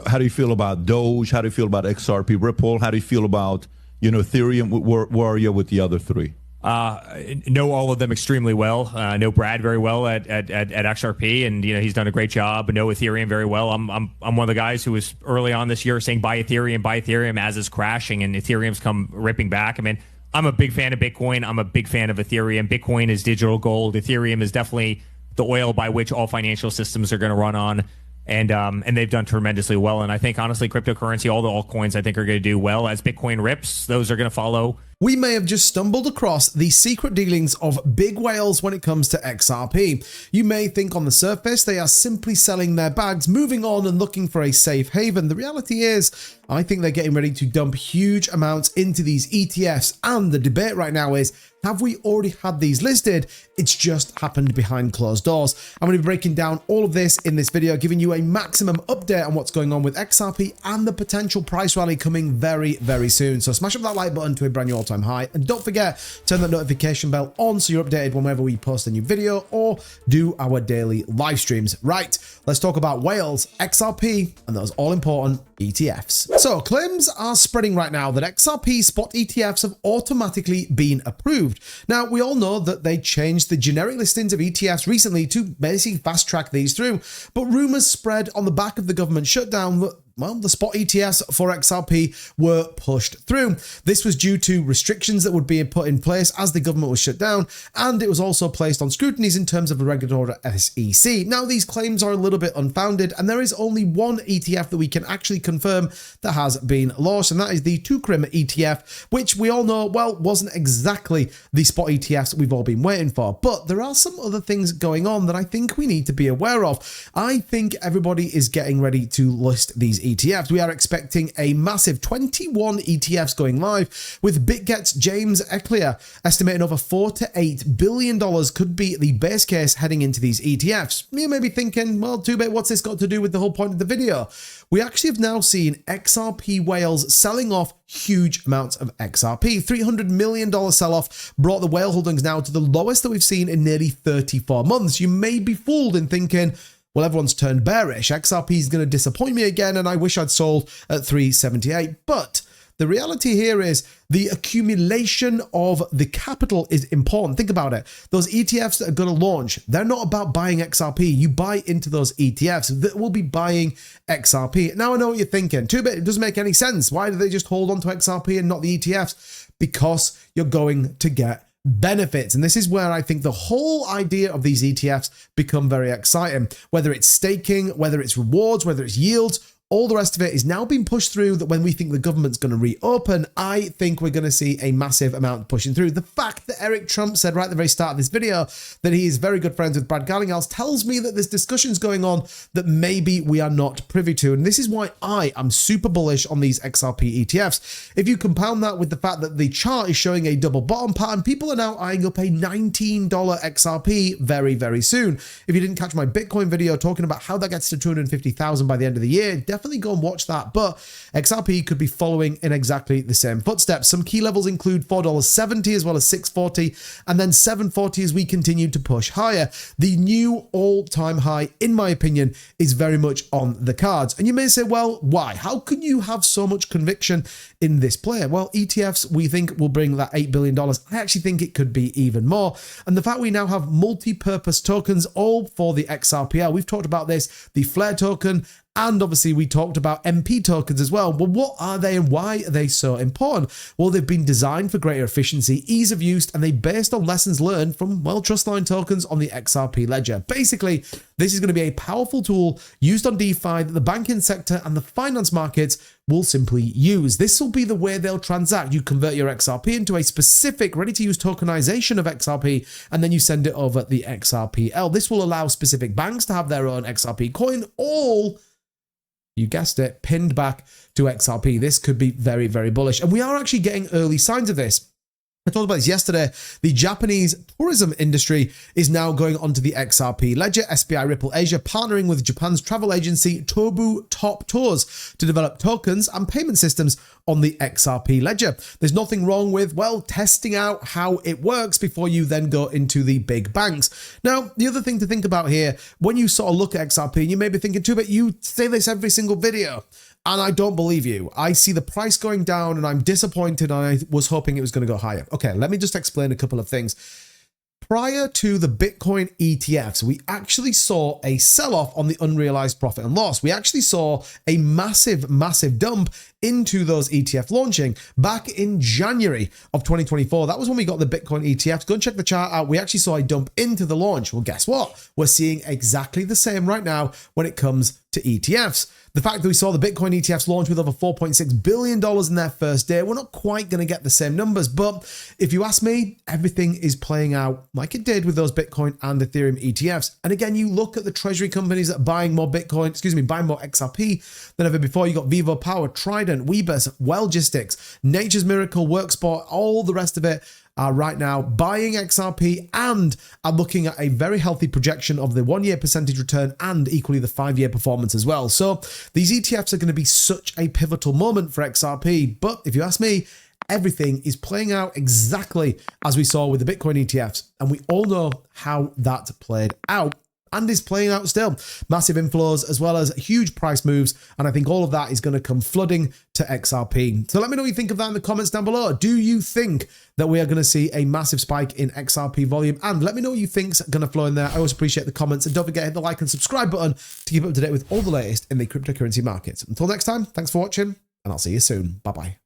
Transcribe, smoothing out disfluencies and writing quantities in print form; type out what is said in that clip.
How do you feel about Doge? How do you feel about XRP, Ripple? How do you feel about, Ethereum? Where are you with the other three? Know all of them extremely well. Know Brad very well at XRP, and he's done a great job. Know Ethereum very well. I'm one of the guys who was early on this year saying buy Ethereum as it's crashing, and Ethereum's come ripping back. I mean, I'm a big fan of Bitcoin. I'm a big fan of Ethereum. Bitcoin is digital gold. Ethereum is definitely the oil by which all financial systems are going to run on. And they've done tremendously well. And I think, honestly, cryptocurrency, all the altcoins, I think, are going to do well. As Bitcoin rips, those are going to follow. We may have just stumbled across the secret dealings of big whales when it comes to XRP. You may think on the surface they are simply selling their bags, moving on and looking for a safe haven. The reality is, I think they're getting ready to dump huge amounts into these ETFs. And the debate right now is, have we already had these listed? It's just happened behind closed doors. I'm going to be breaking down all of this in this video, giving you a maximum update on what's going on with XRP and the potential price rally coming very, very soon. So smash up that like button to a brand new all-time high. And don't forget, turn that notification bell on so you're updated whenever we post a new video or do our daily live streams. Right, let's talk about whales, XRP, and those all-important ETFs. So claims are spreading right now that XRP spot ETFs have automatically been approved. Now, we all know that they changed the generic listings of ETFs recently to basically fast track these through, but rumors spread on the back of the government shutdown that, well, the spot ETFs for XRP were pushed through. This was due to restrictions that would be put in place as the government was shut down, and it was also placed on scrutinies in terms of the regulator SEC. Now, these claims are a little bit unfounded, and there is only one ETF that we can actually confirm that has been launched, and that is the Tukrim ETF, which we all know, well, wasn't exactly the spot ETFs we've all been waiting for. But there are some other things going on that I think we need to be aware of. I think everybody is getting ready to list these ETFs. We are expecting a massive 21 ETFs going live, with BitGet's James Ecklier estimating over $4 to $8 billion could be the base case heading into these ETFs. You may be thinking, well, too-bit, what's this got to do with the whole point of the video? We actually have now seen XRP whales selling off huge amounts of XRP. $300 million sell-off brought the whale holdings now to the lowest that we've seen in nearly 34 months. You may be fooled in thinking, well, everyone's turned bearish. XRP is going to disappoint me again, and I wish I'd sold at 378. But the reality here is the accumulation of the capital is important. Think about it. Those ETFs that are going to launch, they're not about buying XRP. You buy into those ETFs that will be buying XRP. Now, I know what you're thinking. Too-bit, it doesn't make any sense. Why do they just hold on to XRP and not the ETFs? Because you're going to get benefits. And this is where I think the whole idea of these ETFs become very exciting. Whether it's staking, whether it's rewards, whether it's yields, all the rest of it is now being pushed through, that when we think the government's going to reopen, I think we're going to see a massive amount pushing through. The fact that Eric Trump said right at the very start of this video that he is very good friends with Brad Garlinghouse tells me that there's discussions going on that maybe we are not privy to. And this is why I am super bullish on these XRP ETFs. If you compound that with the fact that the chart is showing a double bottom pattern, people are now eyeing up a $19 XRP very, very soon. If you didn't catch my Bitcoin video talking about how that gets to 250,000 by the end of the year, definitely go and watch that. But XRP could be following in exactly the same footsteps. Some key levels include $4.70 as well as $6.40, and then $7.40 as we continue to push higher. The new all-time high, in my opinion, is very much on the cards. And you may say, well, why? How can you have so much conviction in this play? Well, ETFs, we think, will bring that $8 billion. I actually think it could be even more. And the fact we now have multi-purpose tokens all for the XRPL. We've talked about this, the Flare token, and obviously we talked about MP tokens as well. Well, what are they and why are they so important? Well, they've been designed for greater efficiency, ease of use, and they're based on lessons learned from, well, Trustline tokens on the XRP ledger. Basically, this is going to be a powerful tool used on DeFi that the banking sector and the finance markets will simply use. This will be the way they'll transact. You convert your XRP into a specific ready-to-use tokenization of XRP, and then you send it over the XRPL. This will allow specific banks to have their own XRP coin, all, you guessed it, pinned back to XRP. This could be very, very bullish. And we are actually getting early signs of this. I talked about this yesterday. The Japanese tourism industry is now going onto the XRP ledger. SBI Ripple Asia partnering with Japan's travel agency Tobu Top Tours to develop tokens and payment systems on the XRP ledger. There's nothing wrong with, well, testing out how it works before you then go into the big banks. Now, the other thing to think about here, when you sort of look at XRP, you may be thinking, too, but you say this every single video. And I don't believe you. I see the price going down and I'm disappointed. I was hoping it was going to go higher. Okay, let me just explain a couple of things. Prior to the Bitcoin ETFs, we actually saw a sell-off on the unrealized profit and loss. We actually saw a massive, massive dump into those ETF launching back in January of 2024. That was when we got the Bitcoin ETFs. Go and check the chart out. We actually saw a dump into the launch. Well, guess what? We're seeing exactly the same right now when it comes to ETFs. The fact that we saw the Bitcoin ETFs launch with over $4.6 billion in their first day, we're not quite going to get the same numbers. But if you ask me, everything is playing out like it did with those Bitcoin and Ethereum ETFs. And again, you look at the treasury companies that are buying more Bitcoin, buying more XRP than ever before. You got Vivo Power, Trident, Weebus, Wellgistics, Nature's Miracle, Worksport, all the rest of it are right now buying XRP and are looking at a very healthy projection of the 1-year percentage return and equally the 5-year performance as well. So these ETFs are going to be such a pivotal moment for XRP. But if you ask me, everything is playing out exactly as we saw with the Bitcoin ETFs. And we all know how that played out. And is playing out still. Massive inflows as well as huge price moves. And I think all of that is going to come flooding to XRP. So let me know what you think of that in the comments down below. Do you think that we are going to see a massive spike in XRP volume? And let me know what you think's going to flow in there. I always appreciate the comments. And don't forget to hit the like and subscribe button to keep up to date with all the latest in the cryptocurrency markets. Until next time, thanks for watching and I'll see you soon. Bye-bye.